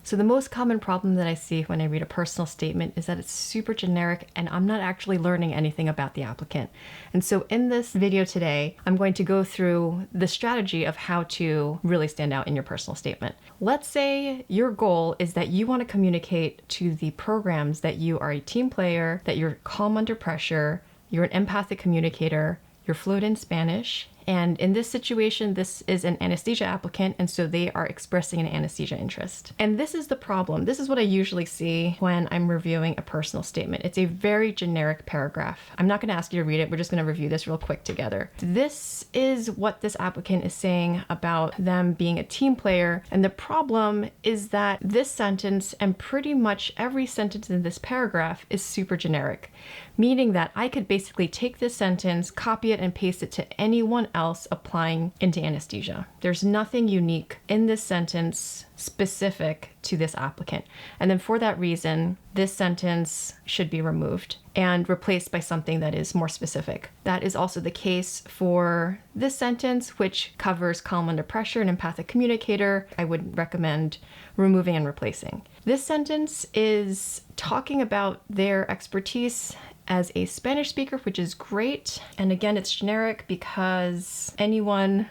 So the most common problem that I see when I read a personal statement is that it's super generic and I'm not actually learning anything about the applicant. And so in this video today, I'm going to go through the strategy of how to really stand out in your personal statement. Let's say your goal is that you want to communicate to the programs that you are a team player, that you're calm under pressure, you're an empathic communicator, you're fluent in Spanish, and in this situation, this is an anesthesia applicant, and so they are expressing an anesthesia interest. And this is the problem. This is what I usually see when I'm reviewing a personal statement. It's a very generic paragraph. I'm not going to ask you to read it. We're just going to review this real quick together. This is what this applicant is saying about them being a team player. And the problem is that this sentence and pretty much every sentence in this paragraph is super generic, meaning that I could basically take this sentence, copy it, and paste it to anyone else applying into anesthesia. There's nothing unique in this sentence specific to this applicant. And then for that reason, this sentence should be removed and replaced by something that is more specific. That is also the case for this sentence, which covers calm under pressure and empathic communicator. I would recommend removing and replacing. This sentence is talking about their expertise as a Spanish speaker, which is great. And again, it's generic because anyone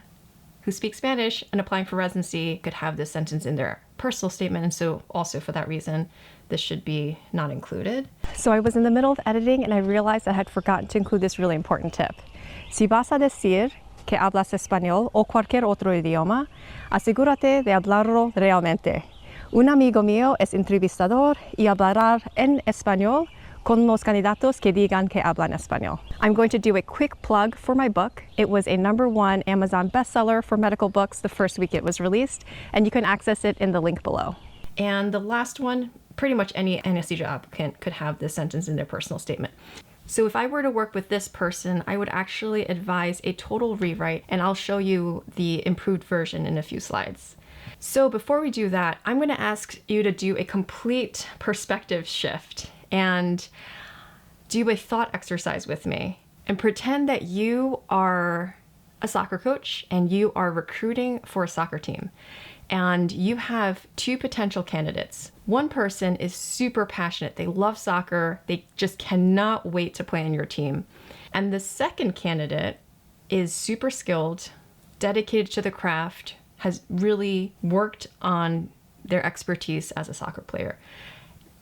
who speaks Spanish and applying for residency could have this sentence in their personal statement. And so also for that reason, this should be not included. So I was in the middle of editing and I realized I had forgotten to include this really important tip. Si vas a decir que hablas español o cualquier otro idioma, asegúrate de hablarlo realmente. Un amigo mío es entrevistador y hablará en español con los candidatos que digan que hablan español. I'm going to do a quick plug for my book. It was a #1 Amazon bestseller for medical books the first week it was released, and you can access it in the link below. And the last one, pretty much any anesthesia applicant could have this sentence in their personal statement. So if I were to work with this person, I would actually advise a total rewrite, and I'll show you the improved version in a few slides. So before we do that, I'm going to ask you to do a complete perspective shift and do a thought exercise with me and pretend that you are a soccer coach and you are recruiting for a soccer team. And you have two potential candidates. One person is super passionate. They love soccer. They just cannot wait to play on your team. And the second candidate is super skilled, dedicated to the craft, has really worked on their expertise as a soccer player.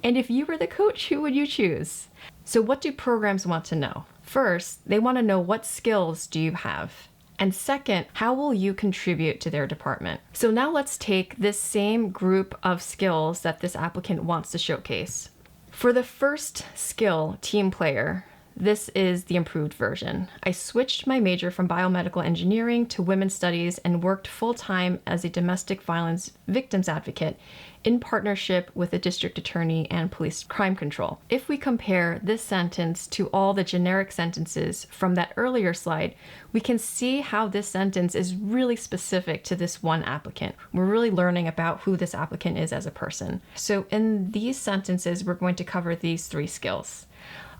And if you were the coach, who would you choose? So what do programs want to know? First, they want to know what skills do you have? And second, how will you contribute to their department? So now let's take this same group of skills that this applicant wants to showcase. For the first skill, team player, this is the improved version. I switched my major from biomedical engineering to women's studies and worked full-time as a domestic violence victims advocate in partnership with the district attorney and police crime control. If we compare this sentence to all the generic sentences from that earlier slide, we can see how this sentence is really specific to this one applicant. We're really learning about who this applicant is as a person. So in these sentences, we're going to cover these three skills.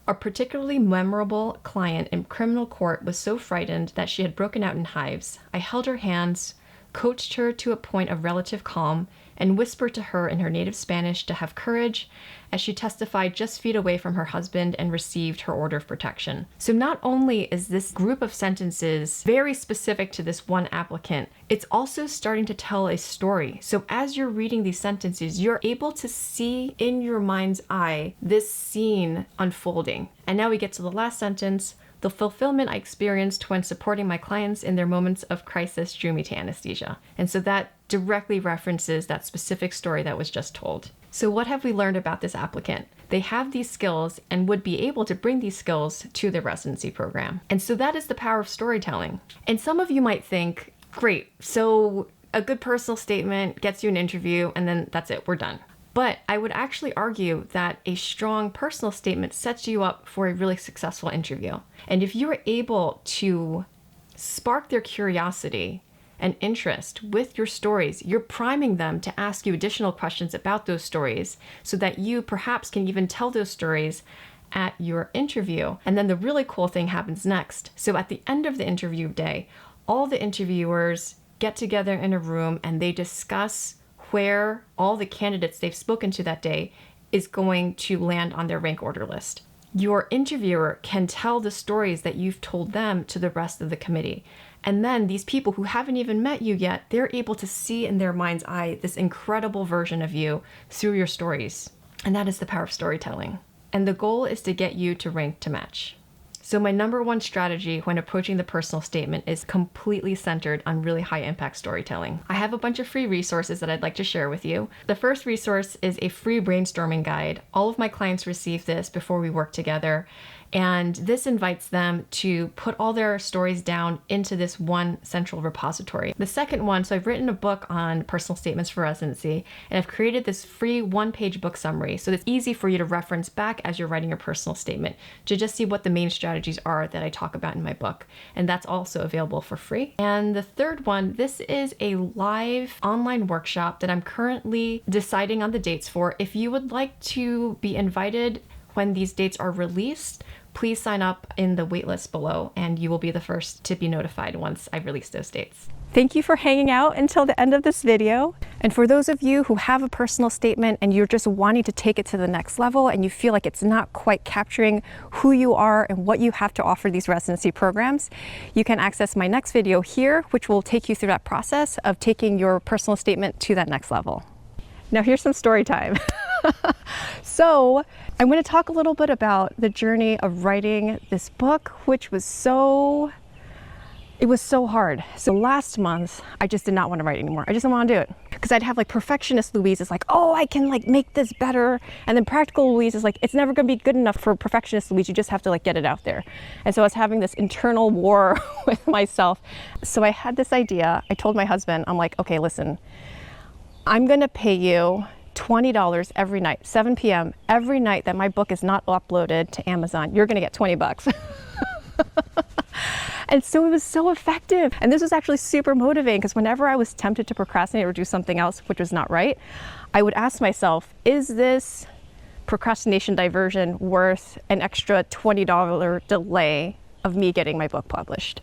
A particularly memorable client in criminal court was so frightened that she had broken out in hives. I held her hands, coached her to a point of relative calm, and whispered to her in her native Spanish to have courage as she testified just feet away from her husband and received her order of protection. So not only is this group of sentences very specific to this one applicant, it's also starting to tell a story. So as you're reading these sentences, you're able to see in your mind's eye this scene unfolding. And now we get to the last sentence. The fulfillment I experienced when supporting my clients in their moments of crisis drew me to anesthesia. And so that directly references that specific story that was just told. So what have we learned about this applicant? They have these skills and would be able to bring these skills to the residency program. And so that is the power of storytelling. And some of you might think, great, so a good personal statement gets you an interview and then that's it, we're done. But I would actually argue that a strong personal statement sets you up for a really successful interview. And if you're able to spark their curiosity and interest with your stories, you're priming them to ask you additional questions about those stories so that you perhaps can even tell those stories at your interview. And then the really cool thing happens next. So at the end of the interview day, all the interviewers get together in a room and they discuss where all the candidates they've spoken to that day is going to land on their rank order list. Your interviewer can tell the stories that you've told them to the rest of the committee. And then these people who haven't even met you yet, they're able to see in their mind's eye this incredible version of you through your stories. And that is the power of storytelling. And the goal is to get you to rank to match. So my number one strategy when approaching the personal statement is completely centered on really high impact storytelling. I have a bunch of free resources that I'd like to share with you. The first resource is a free brainstorming guide. All of my clients receive this before we work together. And this invites them to put all their stories down into this one central repository. The second one, so I've written a book on personal statements for residency, and I've created this free one-page book summary. So it's easy for you to reference back as you're writing your personal statement to just see what the main strategies are that I talk about in my book. And that's also available for free. And the third one, this is a live online workshop that I'm currently deciding on the dates for. If you would like to be invited when these dates are released, please sign up in the waitlist below and you will be the first to be notified once I release those dates. Thank you for hanging out until the end of this video. And for those of you who have a personal statement and you're just wanting to take it to the next level and you feel like it's not quite capturing who you are and what you have to offer these residency programs, you can access my next video here, which will take you through that process of taking your personal statement to that next level. Now here's some story time. So I'm going to talk a little bit about the journey of writing this book, which was so hard. So last month, I just did not want to write anymore. I just didn't want to do it because I'd have like perfectionist Louise is like, oh, I can like make this better. And then practical Louise is like, it's never going to be good enough for perfectionist Louise. You just have to like get it out there. And so I was having this internal war with myself. So I had this idea. I told my husband, I'm like, okay, listen, I'm going to pay you $20 every night, 7 p.m. every night that my book is not uploaded to Amazon. You're going to get 20 bucks. And so it was so effective. And this was actually super motivating because whenever I was tempted to procrastinate or do something else, which was not right, I would ask myself, is this procrastination diversion worth an extra $20 delay of me getting my book published?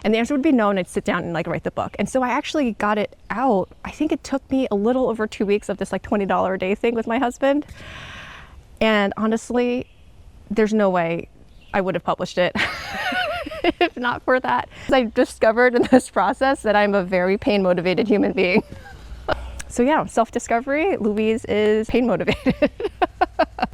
And the answer would be no, and I'd sit down and like write the book. And so I actually got it out. I think it took me a little over 2 weeks of this like $20 a day thing with my husband. And honestly, there's no way I would have published it if not for that. I discovered in this process that I'm a very pain motivated human being. So yeah, self-discovery, Louise is pain motivated.